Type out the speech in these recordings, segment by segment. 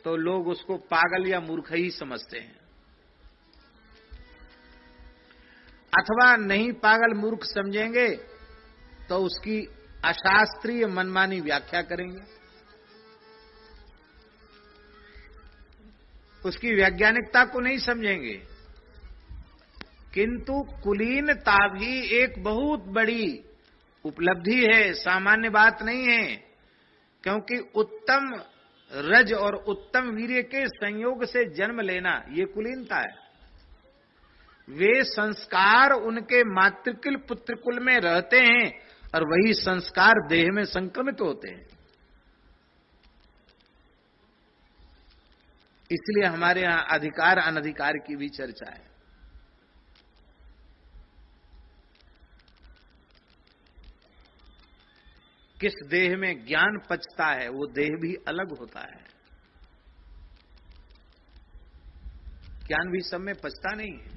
तो लोग उसको पागल या मूर्ख ही समझते हैं, अथवा नहीं पागल मूर्ख समझेंगे तो उसकी अशास्त्रीय मनमानी व्याख्या करेंगे, उसकी वैज्ञानिकता को नहीं समझेंगे। किंतु कुलीनता भी एक बहुत बड़ी उपलब्धि है, सामान्य बात नहीं है, क्योंकि उत्तम रज और उत्तम वीर्य के संयोग से जन्म लेना ये कुलीनता है। वे संस्कार उनके मातृकुल पुत्रकुल में रहते हैं और वही संस्कार देह में संक्रमित होते हैं। इसलिए हमारे यहां अधिकार अनधिकार की भी चर्चा है। किस देह में ज्ञान पचता है वो देह भी अलग होता है। ज्ञान भी सब में पचता नहीं है।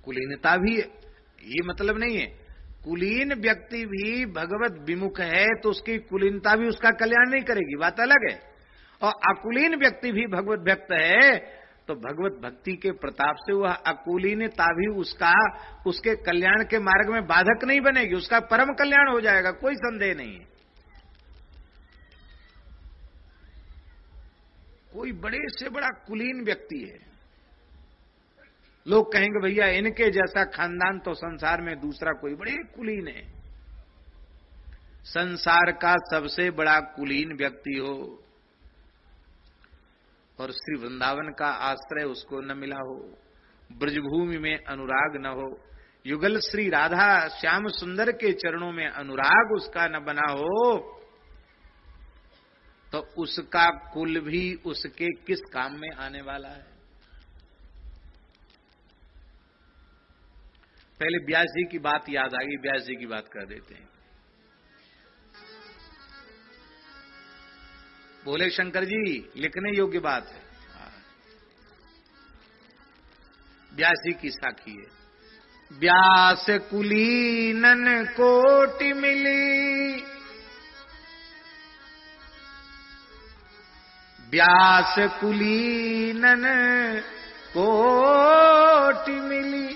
कुलीनता भी ये मतलब नहीं है, कुलीन व्यक्ति भी भगवत विमुख है तो उसकी कुलीनता भी उसका कल्याण नहीं करेगी, बात अलग है। और अकुलीन व्यक्ति भी भगवत भक्त है तो भगवत भक्ति के प्रताप से वह अकुलीनता भी उसके कल्याण के मार्ग में बाधक नहीं बनेगी, उसका परम कल्याण हो जाएगा, कोई संदेह नहीं है। कोई बड़े से बड़ा कुलीन व्यक्ति है, लोग कहेंगे भैया इनके जैसा खानदान तो संसार में दूसरा कोई बड़े कुलीन है। संसार का सबसे बड़ा कुलीन व्यक्ति हो और श्री वृंदावन का आश्रय उसको न मिला हो, ब्रजभूमि में अनुराग न हो, युगल श्री राधा श्याम सुंदर के चरणों में अनुराग उसका न बना हो, तो उसका कुल भी उसके किस काम में आने वाला है। पहले व्यास जी की बात याद आ गई, व्यास जी की बात कर देते हैं। बोले शंकर जी लिखने योग्य बात है, व्यास जी की साखी है। व्यास कुलीनन कोटि मिली, व्यास कुलीनन कोटि मिली,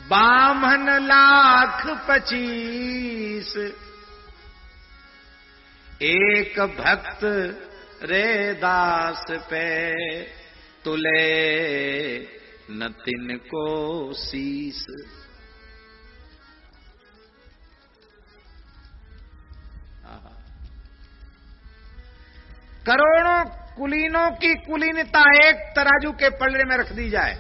बामन 1,25,000 एक भक्त रे दास पे, तुले न तिनको शीस। करोड़ों कुलीनों की कुलीनता एक तराजू के पलड़े में रख दी जाए,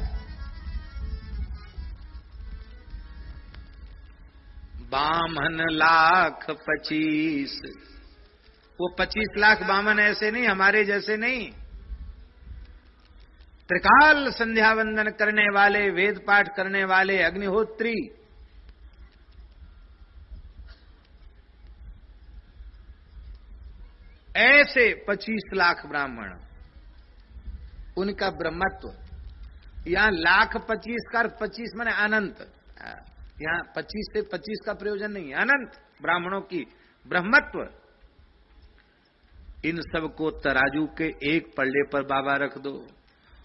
बामन 1,25,000, वो 25 लाख बामन ऐसे नहीं, हमारे जैसे नहीं, त्रिकाल संध्या वंदन करने वाले, वेद पाठ करने वाले, अग्निहोत्री, ऐसे 25 लाख ब्राह्मण, उनका ब्रह्मत्व। यहां 1,25,000 का 25 माने अनंत, यहां 25 से 25 का प्रयोजन नहीं है, अनंत ब्राह्मणों की ब्रह्मत्व। इन सबको तराजू के एक पलड़े पर बाबा रख दो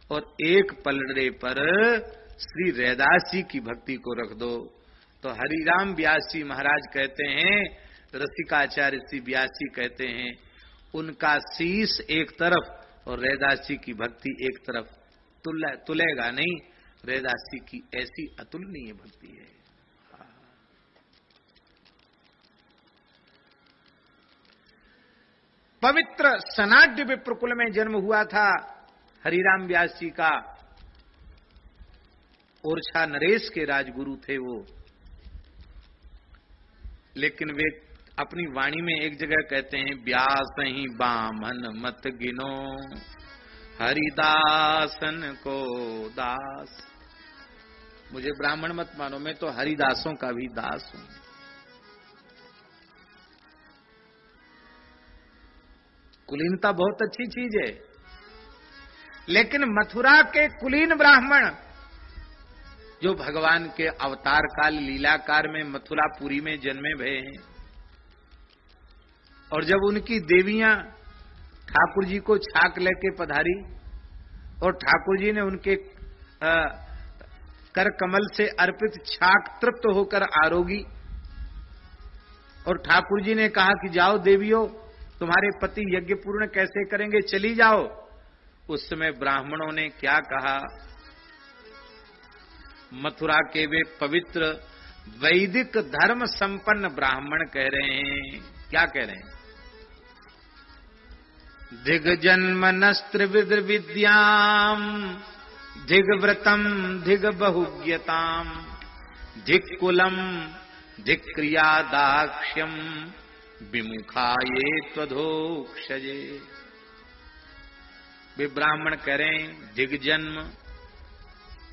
और एक पलड़े पर श्री रैदास जी की भक्ति को रख दो, तो हरिराम व्यास जी महाराज कहते हैं, रसिकाचार्य श्री व्यास जी कहते हैं, उनका शीश एक तरफ और रैदास जी की भक्ति एक तरफ, तुलेगा नहीं। रैदास जी की ऐसी अतुलनीय भक्ति है। पवित्र सनाड्य विप्रकुल में जन्म हुआ था हरिराम व्यास जी का। ओरछा नरेश के राजगुरु थे वो, लेकिन वे अपनी वाणी में एक जगह कहते हैं, व्यास ही बामन मत गिनो, हरिदासन को दास। मुझे ब्राह्मण मत मानो, मैं तो हरिदासों का भी दास हूं। कुलीनता बहुत अच्छी चीज है, लेकिन मथुरा के कुलीन ब्राह्मण जो भगवान के अवतार काल लीलाकार में मथुरापुरी में जन्मे भये हैं, और जब उनकी देवियां ठाकुर जी को छाक लेके पधारी और ठाकुर जी ने उनके कर कमल से अर्पित छाक तृप्त होकर आरोगी और ठाकुर जी ने कहा कि जाओ देवियों, तुम्हारे पति यज्ञ पूर्ण कैसे करेंगे, चली जाओ। उस समय ब्राह्मणों ने क्या कहा? मथुरा के वे पवित्र वैदिक धर्म संपन्न ब्राह्मण कह रहे हैं, क्या कह रहे हैं? दिग्जन्मनस्त्र विद्याम दिग्व्रतम दिग बहुज्ञताम धिक्कुलम धिक्रिया दाक्ष्यम विमुखाये त्वधोक्षजे। वे ब्राह्मण करें दिग्जन्म,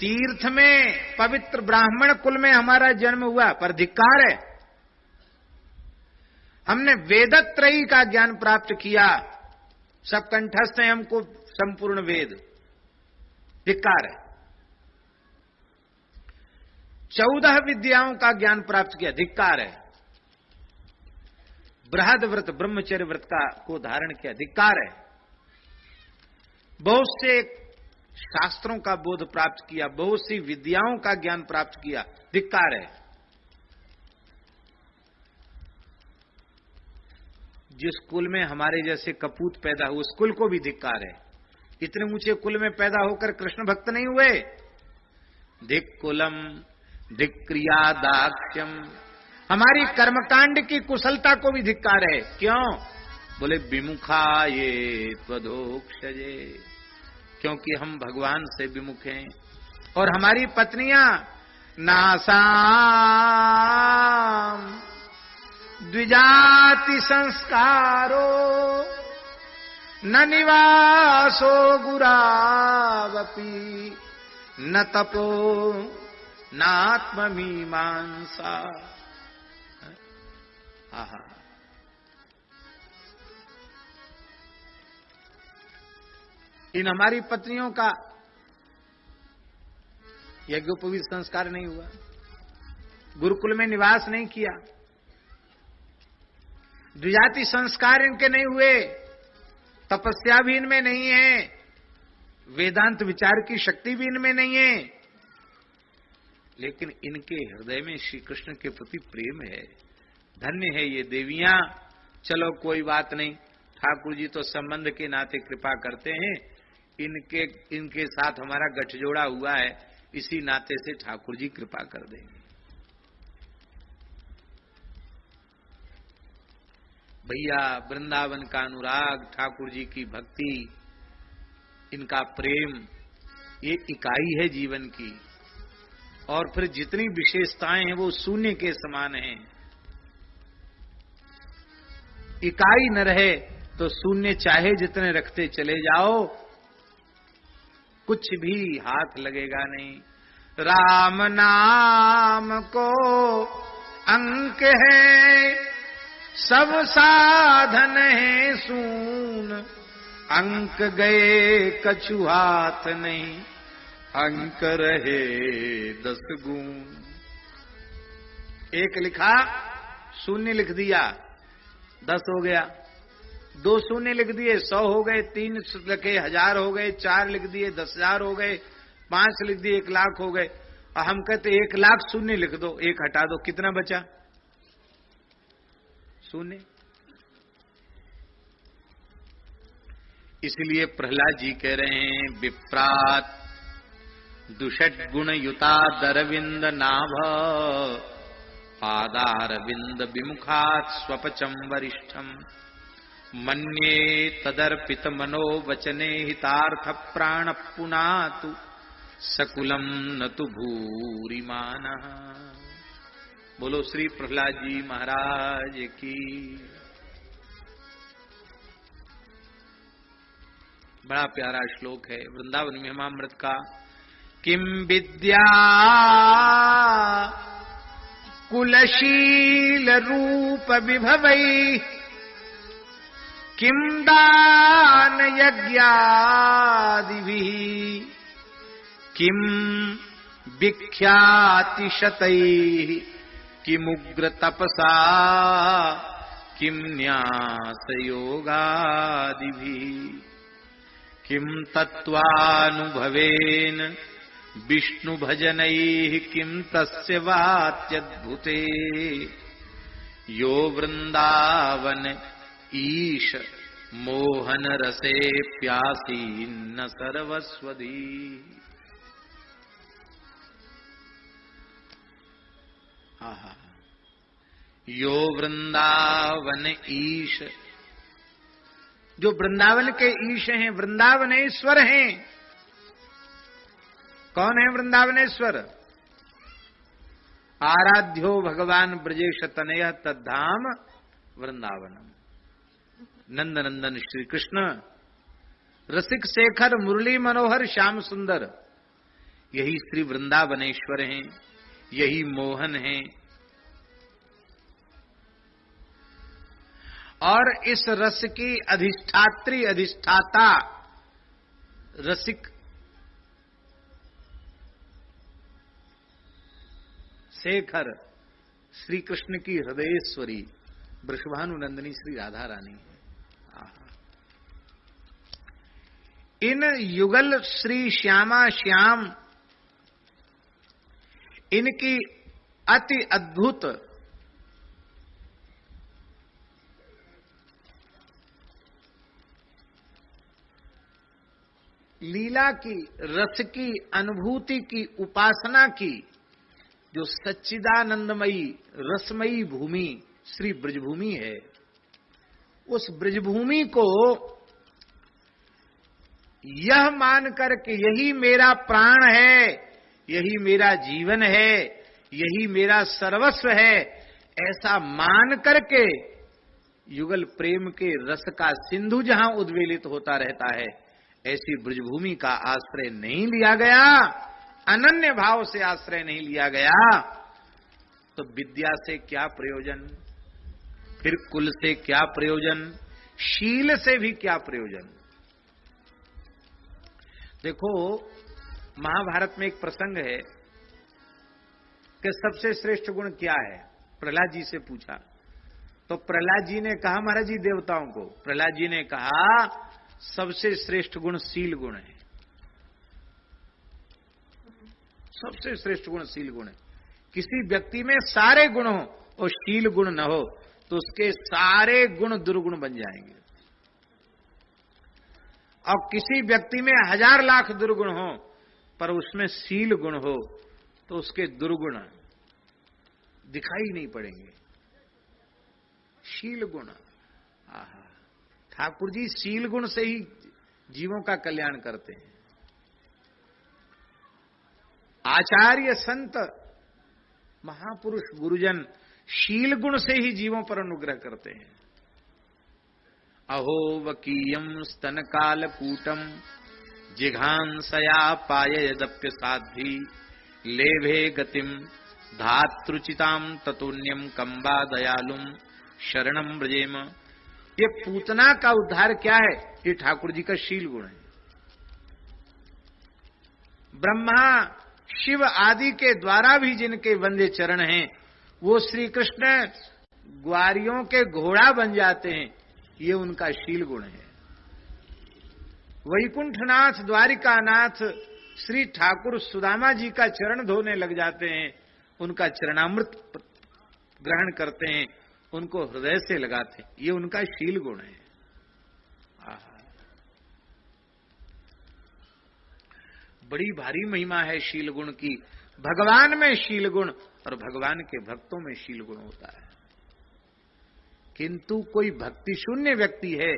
तीर्थ में पवित्र ब्राह्मण कुल में हमारा जन्म हुआ, पर धिक्कार है। हमने वेदत्रयी का ज्ञान प्राप्त किया, सब कंठस्थ है हमको संपूर्ण वेद, धिक्कार है। 14 विद्याओं का ज्ञान प्राप्त किया, धिक्कार है। बृहद व्रत ब्रह्मचर्य व्रत को धारण किया, धिक्कार है। बहुत से शास्त्रों का बोध प्राप्त किया, बहुत सी विद्याओं का ज्ञान प्राप्त किया, धिक्कार है। जिस कुल में हमारे जैसे कपूत पैदा हुए उस कुल को भी धिक्कार है। इतने ऊंचे कुल में पैदा होकर कृष्ण भक्त नहीं हुए। धिक्कुलम धिक्रिया दाक्ष्यम, हमारी कर्मकांड की कुशलता को भी धिक्कार है। क्यों? बोले विमुखा ये त्वधोक्षजे, क्योंकि हम भगवान से विमुख हैं और हमारी पत्नियां नासाम द्विजाति संस्कारो न निवासो गुरावपि न तपो नात्ममीमांसा। आहा, इन हमारी पत्नियों का यज्ञोपवीत संस्कार नहीं हुआ, गुरुकुल में निवास नहीं किया, द्विजाति संस्कार इनके नहीं हुए, तपस्या भी इनमें नहीं है, वेदांत विचार की शक्ति भी इनमें नहीं है, लेकिन इनके हृदय में श्री कृष्ण के प्रति प्रेम है। धन्य है ये देवियां। चलो कोई बात नहीं, ठाकुर जी तो संबंध के नाते कृपा करते हैं, इनके साथ हमारा गठजोड़ा हुआ है, इसी नाते से ठाकुर जी कृपा कर देंगे। भैया वृंदावन का अनुराग, ठाकुर जी की भक्ति, इनका प्रेम, ये इकाई है जीवन की। और फिर जितनी विशेषताएं हैं वो शून्य के समान हैं। इकाई न रहे तो शून्य चाहे जितने रखते चले जाओ, कुछ भी हाथ लगेगा नहीं। राम नाम को अंक है, सब साधन है सून, अंक गए कछु हाथ नहीं, अंक रहे 10 गुण। एक लिखा, शून्य लिख दिया, 10 हो गया, 2 शून्य लिख दिए 100 हो गए, 3 लिखे 1000 हो गए, 4 लिख दिए 10,000 हो गए, 5 लिख दिए 1 लाख हो गए। और हम कहते 1 लाख शून्य लिख दो, 1 हटा दो, कितना बचा? शून्य। इसलिए प्रहलाद जी कह रहे हैं, विप्रात दुषट गुण युता दरविंद नाभ, पादारविंद विमुखात् स्वपचम वरिष्ठम, मन्ये तदर्पित मनो वचने हितार्थ प्राण पुनातु, सकुलम न तु भूरिमानः। बोलो श्री प्रहलाद जी महाराज की। बड़ा प्यारा श्लोक है वृंदावन महिमामृत का। किम विद्या कुलशील रूप विभवै, किम दान यज्ञादिभिः, किम विख्याति शतैः, किमुग्र तपसा, किम न्यास योगादिभिः किम तत्त्वानुभवेन विष्णु भजनैः किम तस्य वात्यद्भुते यो वृंदावन ईश मोहन रसे प्यासीन्न सर्वस्वधी। आहा, यो वृंदावन ईश, जो वृंदावन के ईश हैं, वृंदावनेश्वर हैं। कौन है वृंदावनेश्वर? आराध्यो भगवान ब्रजेश तनय तद्धाम वृंदावनम। नंदनंदन श्री कृष्ण, रसिक शेखर मुरली मनोहर श्याम सुंदर, यही श्री वृंदावनेश्वर हैं, यही मोहन हैं। और इस रस की अधिष्ठात्री अधिष्ठाता रसिक शेखर श्री कृष्ण की हृदयेश्वरी वृषभानुनंदिनी श्री राधा रानी है। इन युगल श्री श्यामा श्याम, इनकी अति अद्भुत लीला की, रस की अनुभूति की, उपासना की जो सच्चिदानंदमयी रसमयी भूमि श्री ब्रजभूमि है, उस ब्रजभूमि को यह मान करके यही मेरा प्राण है, यही मेरा जीवन है, यही मेरा सर्वस्व है, ऐसा मान करके युगल प्रेम के रस का सिंधु जहां उद्वेलित होता रहता है, ऐसी ब्रजभूमि का आश्रय नहीं लिया गया, अनन्य भाव से आश्रय नहीं लिया गया, तो विद्या से क्या प्रयोजन, फिर कुल से क्या प्रयोजन, शील से भी क्या प्रयोजन। देखो, महाभारत में एक प्रसंग है कि सबसे श्रेष्ठ गुण क्या है, प्रहलाद जी से पूछा तो प्रहलाद जी ने कहा, महाराज जी देवताओं को, प्रहलाद जी ने कहा सबसे श्रेष्ठ गुण शील गुण है, सबसे श्रेष्ठ गुण शील गुण है। किसी व्यक्ति में सारे गुण हो और शील गुण न हो तो उसके सारे गुण दुर्गुण बन जाएंगे, और किसी व्यक्ति में 1000 लाख दुर्गुण हो पर उसमें शील गुण हो तो उसके दुर्गुण दिखाई नहीं पड़ेंगे। शील गुण, आहा, ठाकुर जी शील गुण से ही जीवों का कल्याण करते हैं। आचार्य संत महापुरुष गुरुजन शील गुण से ही जीवों पर अनुग्रह करते हैं। अहो वकीयम स्तन काल कूटम जिघांसया पाय यदप्य साध्वी लेभे गतिम धातृचिताम ततुन्यम कंबा दयालुम शरणम ब्रजेम। ये पूतना का उद्धार क्या है? ये ठाकुर जी का शील गुण है। ब्रह्मा शिव आदि के द्वारा भी जिनके वंदे चरण हैं, वो श्री कृष्ण ग्वारियों के घोड़ा बन जाते हैं, ये उनका शील गुण है। वैकुंठनाथ द्वारिकानाथ श्री ठाकुर सुदामा जी का चरण धोने लग जाते हैं, उनका चरणामृत ग्रहण करते हैं, उनको हृदय से लगाते हैं, ये उनका शील गुण है। बड़ी भारी महिमा है शील गुण की। भगवान में शील गुण और भगवान के भक्तों में शील गुण होता है। किंतु कोई भक्ति शून्य व्यक्ति है,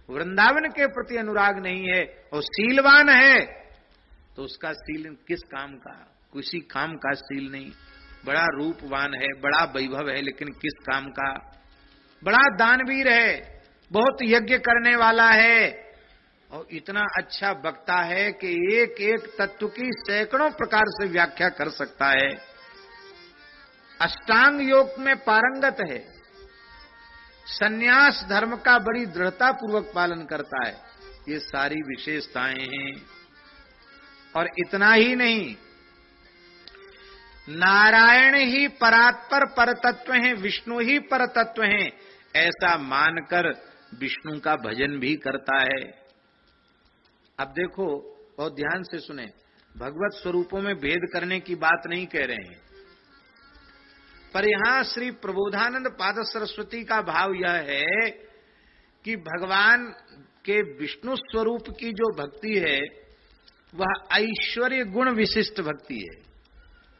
वृंदावन के प्रति अनुराग नहीं है और शीलवान है, तो उसका शील किस काम का? किसी काम का शील नहीं। बड़ा रूपवान है, बड़ा वैभव है, लेकिन किस काम का? बड़ा दानवीर है, बहुत यज्ञ करने वाला है और इतना अच्छा वक्ता है कि एक एक तत्व की सैकड़ों प्रकार से व्याख्या कर सकता है। अष्टांग योग में पारंगत है, सन्यास धर्म का बड़ी दृढ़ता पूर्वक पालन करता है। ये सारी विशेषताएं हैं। और इतना ही नहीं, नारायण ही परात्पर परतत्व हैं, विष्णु ही परतत्व हैं, ऐसा मानकर विष्णु का भजन भी करता है। अब देखो और ध्यान से सुने, भगवत स्वरूपों में भेद करने की बात नहीं कह रहे हैं, पर यहां श्री प्रबोधानंद पाद सरस्वती का भाव यह है कि भगवान के विष्णु स्वरूप की जो भक्ति है वह ऐश्वर्य गुण विशिष्ट भक्ति है,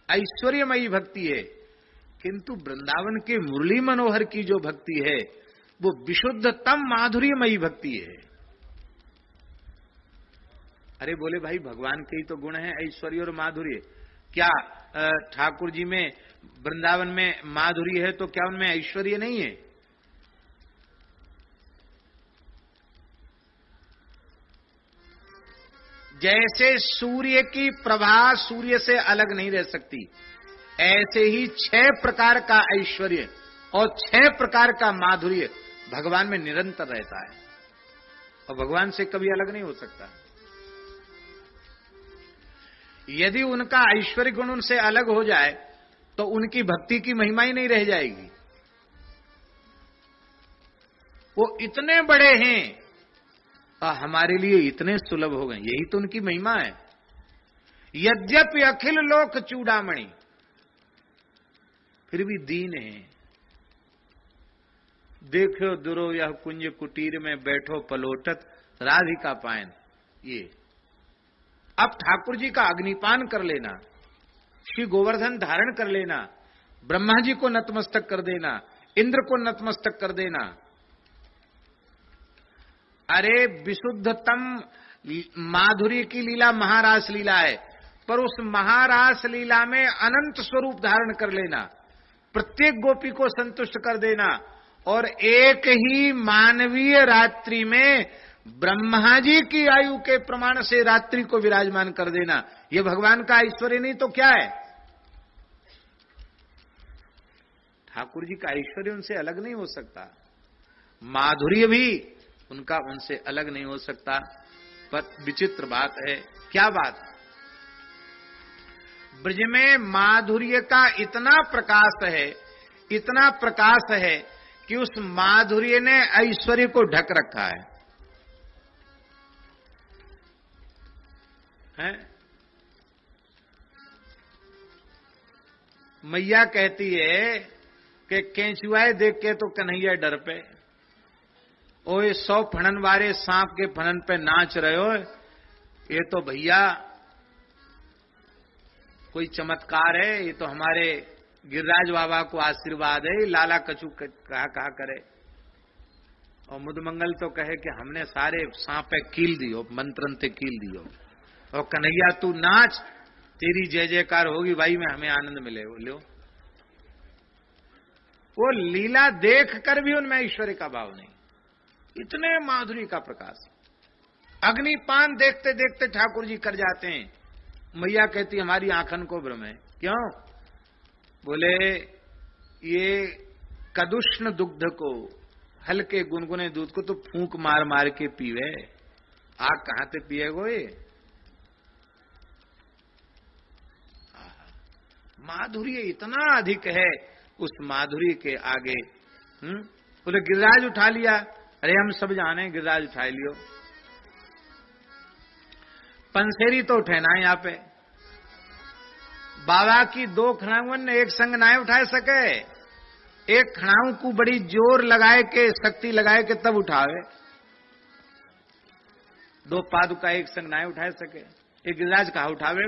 ऐश्वर्यमयी भक्ति है, किंतु वृंदावन के मुरली मनोहर की जो भक्ति है वो विशुद्धतम माधुर्यमयी भक्ति है। अरे बोले भाई भगवान के ही तो गुण है ऐश्वर्य और माधुर्य, क्या ठाकुर जी में वृंदावन में माधुर्य है तो क्या उनमें ऐश्वर्य नहीं है? जैसे सूर्य की प्रभा सूर्य से अलग नहीं रह सकती, ऐसे ही 6 प्रकार का ऐश्वर्य और 6 प्रकार का माधुर्य भगवान में निरंतर रहता है और भगवान से कभी अलग नहीं हो सकता। यदि उनका ऐश्वर्य गुण उनसे अलग हो जाए तो उनकी भक्ति की महिमा ही नहीं रह जाएगी। वो इतने बड़े हैं और हमारे लिए इतने सुलभ हो गए, यही तो उनकी महिमा है। यद्यपि अखिल लोक चूड़ामणि, फिर भी दीन है। देखो दुरो यह कुंज कुटीर में बैठो पलोटत राधिका पायन। ये अब ठाकुर जी का अग्निपान कर लेना, श्री गोवर्धन धारण कर लेना, ब्रह्मा जी को नतमस्तक कर देना, इंद्र को नतमस्तक कर देना, अरे विशुद्धतम माधुर्य की लीला महारास लीला है, पर उस महारास लीला में अनंत स्वरूप धारण कर लेना, प्रत्येक गोपी को संतुष्ट कर देना और एक ही मानवीय रात्रि में ब्रह्मा जी की आयु के प्रमाण से रात्रि को विराजमान कर देना, यह भगवान का ऐश्वर्य नहीं तो क्या है? ठाकुर जी का ऐश्वर्य उनसे अलग नहीं हो सकता, माधुर्य भी उनका उनसे अलग नहीं हो सकता। पर विचित्र बात है, क्या बात? ब्रज में माधुर्य का इतना प्रकाश है, इतना प्रकाश है कि उस माधुर्य ने ऐश्वर्य को ढक रखा है। मैया कहती है कि केंचुआए देख के तो कन्हैया डर पे, ओए 100 फणन वाले सांप के फणन पे नाच रहे हो, ये तो भैया कोई चमत्कार है, ये तो हमारे गिरिराज बाबा को आशीर्वाद है, लाला कछु कहा करे। और मुदमंगल तो कहे कि हमने सारे सांप पे कील दियो, मंत्रन से कील दियो, और कन्हैया तू नाच, तेरी जय जयकार होगी भाई, में हमें आनंद मिले। बोलो वो लीला देख कर भी उनमें ऐश्वर्य का भाव नहीं, इतने माधुर्य का प्रकाश। अग्निपान देखते देखते ठाकुर जी कर जाते हैं। मैया कहती हमारी आंखन को भ्रम है। क्यों? बोले ये कदुष्ण दुग्ध को, हल्के गुनगुने दूध को तो फूंक मार मार के पीवे, आग कहां से पिएगो ये? माधुर्य इतना अधिक है, उस माधुर्य के आगे बोले गिरिराज उठा लिया, अरे हम सब जाने गिरिराज उठा लियो, पंसेरी तो उठे ना यहाँ पे। बाबा की 2 खड़ाऊ ने एक संग ना उठा सके, एक खड़ाऊ को बड़ी जोर लगाए के, शक्ति लगाए के तब उठावे, 2 पादुका एक संग ना उठा सके, एक गिरिराज कहा उठावे।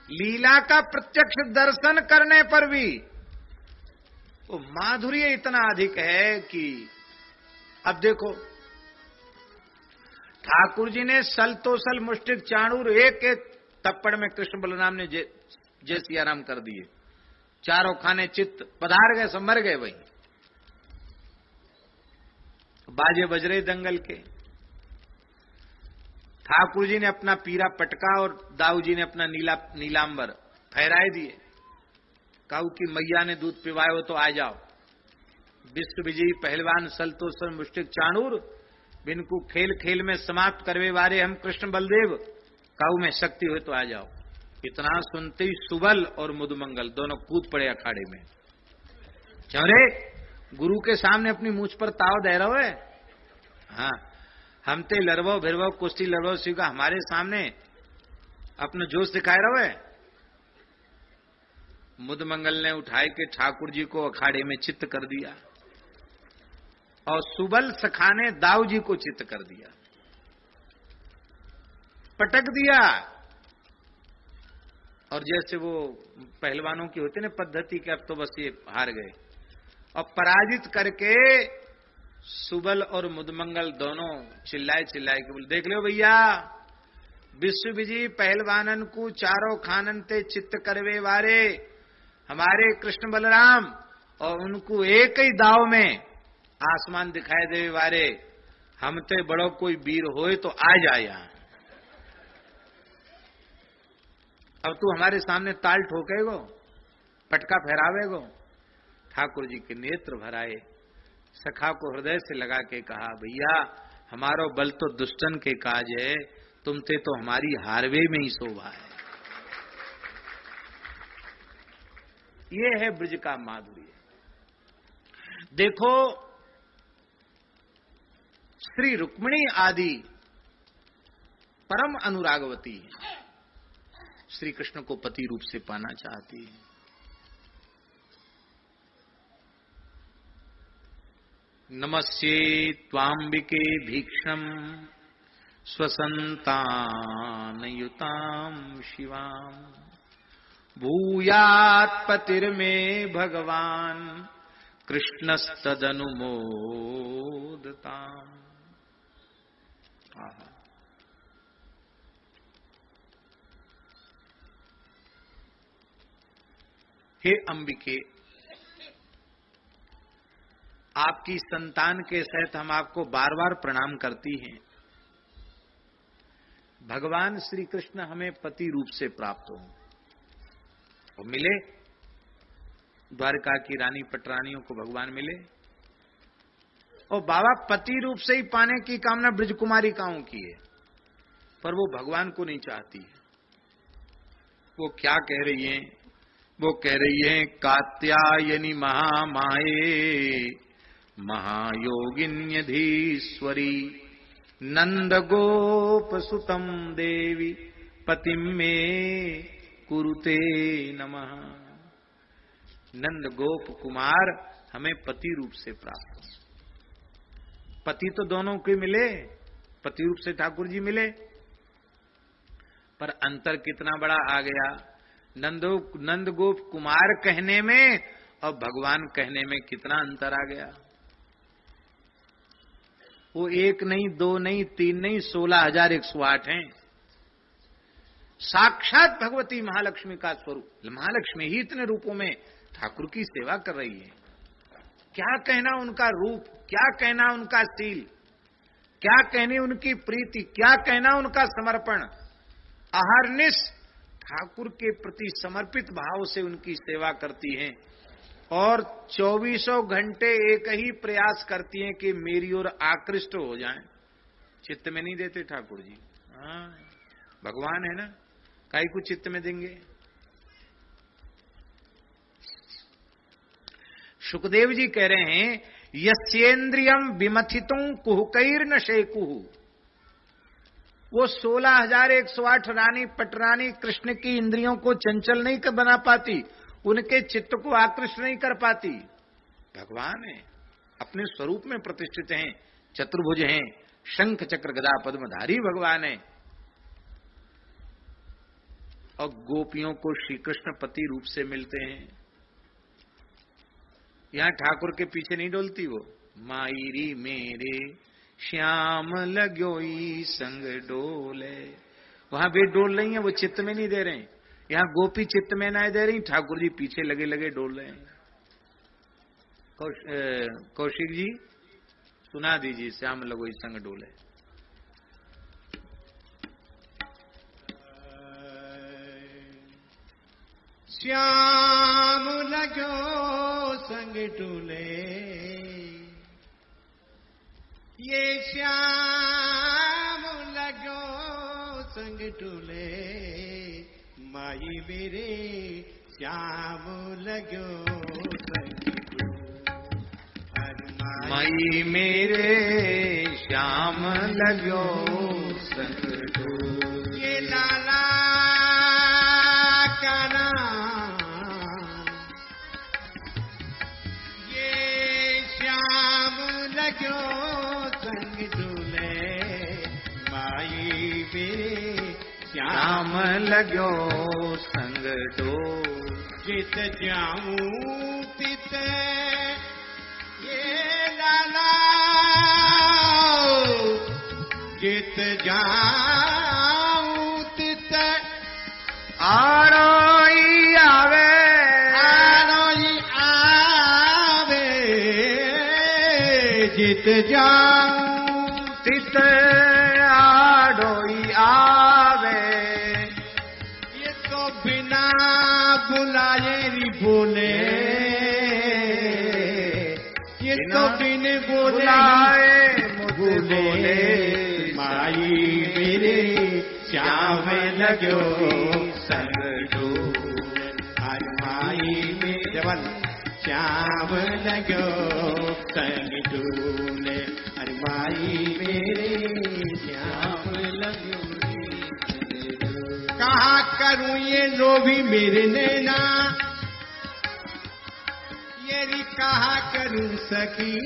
लीला का प्रत्यक्ष दर्शन करने पर भी वो माधुर्य इतना अधिक है कि अब देखो ठाकुर जी ने सल तो सल मुष्टिक चाणूर एक एक तप्पड़ में कृष्ण बलराम ने जय सियाराम कर दिए, चारों खाने चित्त पधार गए, सब मर गए। वही बाजे बज रहे दंगल के। ठाकुर जी ने अपना पीरा पटका और दाऊ जी ने अपना नीलांबर फहराए दिए। काऊ की मैया ने दूध पिवाए हो तो आ जाओ। विश्व विजयी पहलवान सलतोषर मुष्टिक चाणूर बिनको खेल खेल में समाप्त करवे वारे हम कृष्ण बलदेव, काऊ में शक्ति हो तो आ जाओ। इतना सुनते ही सुबल और मुदमंगल दोनों कूद पड़े अखाड़े में। क्यों रे, गुरु के सामने अपनी मूछ पर ताव दे रहो है? हाँ, हम ते लड़वो भिरवो कुश्ती लड़वो सीखा, हमारे सामने अपना जोश दिखाए रहो है। मुदमंगल ने उठाए के ठाकुर जी को अखाड़े में चित्त कर दिया और सुबल सखा ने दाऊ जी को चित्त कर दिया, पटक दिया। और जैसे वो पहलवानों की होती ना पद्धति के, अब तो बस ये हार गए, और पराजित करके सुबल और मुदमंगल दोनों चिल्लाए चिल्लाए के बोले, देख लो भैया, विश्व विजयी पहलवानन को चारों खानन ते चित्त करवे वारे हमारे कृष्ण बलराम, और उनको एक ही दाव में आसमान दिखाई दे वारे हम ते बड़ो कोई वीर होए तो आ जाए यहां। अब तू हमारे सामने ताल ठोकेगो, पटका फहरावेगो। ठाकुर जी के नेत्र भराए, सखा को हृदय से लगा के कहा, भैया हमारो बल तो दुष्टन के काज है, तुमते तो हमारी हारवे में ही शोभा है। ये है ब्रज का माधुर्य। देखो, श्री रुक्मिणी आदि परम अनुरागवती श्री कृष्ण को पति रूप से पाना चाहती है। नमस्ये त्वांबिके भीक्षम स्वसंतानयुतां शिवां भूयात् पतिर्मे भगवान कृष्णस्तदनुमोदताम्। हे अंबिके, आपकी संतान के सहित हम आपको बार बार प्रणाम करती हैं। भगवान श्री कृष्ण हमें पति रूप से प्राप्त हो और मिले, द्वारका की रानी पटरानियों को भगवान मिले, और बाबा पति रूप से ही पाने की कामना ब्रज कुमारिकाओं की है, पर वो भगवान को नहीं चाहती है। वो क्या कह रही हैं? वो कह रही है, कात्यायनी महामाये महायोगिन्यधीश्वरी नंद गोप सुतम देवी पतिम में कुरुते नमः। नंद गोप कुमार हमें पति रूप से प्राप्त हो। पति तो दोनों के मिले, पति रूप से ठाकुर जी मिले, पर अंतर कितना बड़ा आ गया। नंद गोप कुमार कहने में और भगवान कहने में कितना अंतर आ गया। वो एक नहीं, दो नहीं, तीन नहीं, 16,108 हैं। साक्षात भगवती महालक्ष्मी का स्वरूप। महालक्ष्मी ही इतने रूपों में ठाकुर की सेवा कर रही है। क्या कहना उनका रूप, क्या कहना उनका शील, क्या कहनी उनकी प्रीति, क्या कहना उनका समर्पण। अहर्निश ठाकुर के प्रति समर्पित भाव से उनकी सेवा करती हैं और 24 घंटे एक ही प्रयास करती हैं कि मेरी ओर आकृष्ट हो जाएं। चित्त में नहीं देते ठाकुर जी। हाँ, भगवान है ना, काहे को चित्त में देंगे। सुखदेव जी कह रहे हैं, यस्येन्द्रियम विमथितुं कुहुकैर्न शेकुहु। वो 16,108 रानी पटरानी कृष्ण की इंद्रियों को चंचल नहीं बना पाती, उनके चित्त को आकृष्ट नहीं कर पाती। भगवान है, अपने स्वरूप में प्रतिष्ठित हैं, चतुर्भुज हैं, शंख चक्र गदा पद्मधारी भगवान है। और गोपियों को श्री कृष्ण पति रूप से मिलते हैं। यहां ठाकुर के पीछे नहीं डोलती वो, माईरी मेरे श्याम लगोई संग डोले। वहां भी डोल रही है, वो चित्त में नहीं दे रहे हैं। यहां गोपी चित्त में ना दे रही, ठाकुर जी पीछे लगे लगे डोल रहे हैं। कौशिक जी सुना दीजिए, श्याम लगोई संग डोले। श्याम लगो संग डोले, ये श्याम लगो संग डोले, माई मेरे श्याम लगो संग डोले। मई मेरे श्याम लगो संग डोले। ये लाला का नाम, ये श्याम लगो संग डोले, माई मेरे श्याम लगो संग डोले। जित जाऊं तित ये लाला, जित जाऊं तित आरोई आवे, आरोई आवे, जित जाऊं तित आरोई आवे। ये तो बिना बुलाए री बोले, ये तो बिन बुलाए बोले, माई मेरे श्याम लगो संग डोले। आज माई मेरे श्याम लगो संग डोले, अरे माई मेरे श्याम लगो। कहा करूं ये लोभी मेरे नैना, ये कहा करूं सखी,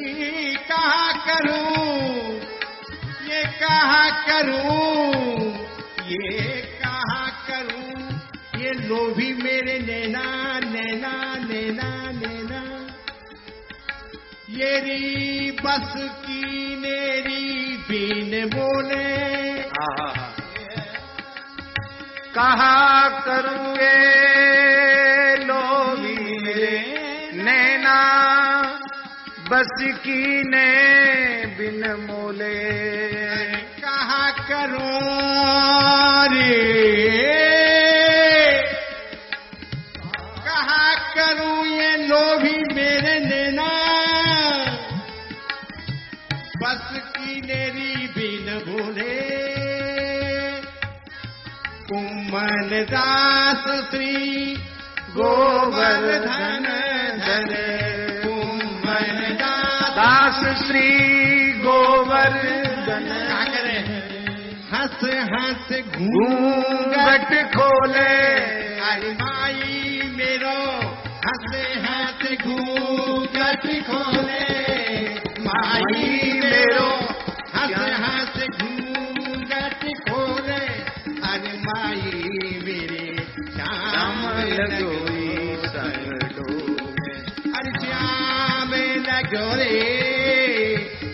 कहा करूं ये कहा करूं, ये कहा करूं, ये लोभी मेरे नैना नैना नैना नैना। ये री बस की नेरी बीन बोले, कहा करूँगे लोभी मेरे नैना, बस की ने बिन मोले। कहा करूं रे, कहा करूं ये लोभी मेरे नैना, बस की नेरी बिन भूले। कुम्मन दास श्री गोवर्धन धन, कुम्मन दास श्री गोवर्धन। क्या करे हंस हंस घूंघट खोले, अरे माई मेरो हंस हंस घूंघट खोले, माई मेरो हंस हंस घूंघट खोले, अरे माई मेरे श्याम लगो संग डोले। अरे श्याम लगो रे,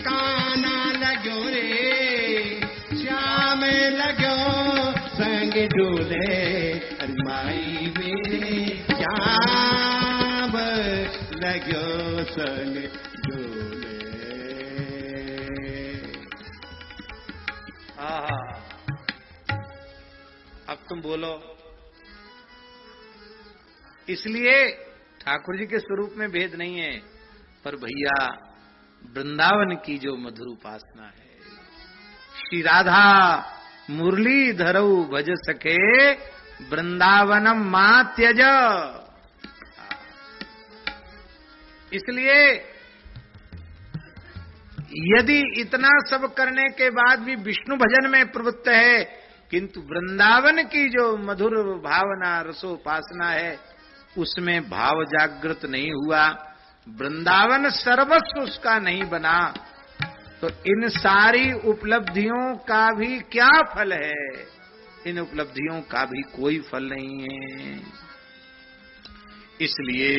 काना लगो रे, श्याम लगो संग डोले, अरे माई मेरे श्याम लगो संग डोले। अब तुम बोलो। इसलिए ठाकुर जी के स्वरूप में भेद नहीं है, पर भैया वृंदावन की जो मधुर उपासना है, श्री राधा मुरली धरऊ भज सके वृंदावनम मां त्यज। इसलिए यदि इतना सब करने के बाद भी विष्णु भजन में प्रवृत्त है, किंतु वृंदावन की जो मधुर भावना रसोपासना है उसमें भाव जागृत नहीं हुआ, वृंदावन सर्वस्व उसका नहीं बना, तो इन सारी उपलब्धियों का भी क्या फल है? इन उपलब्धियों का भी कोई फल नहीं है। इसलिए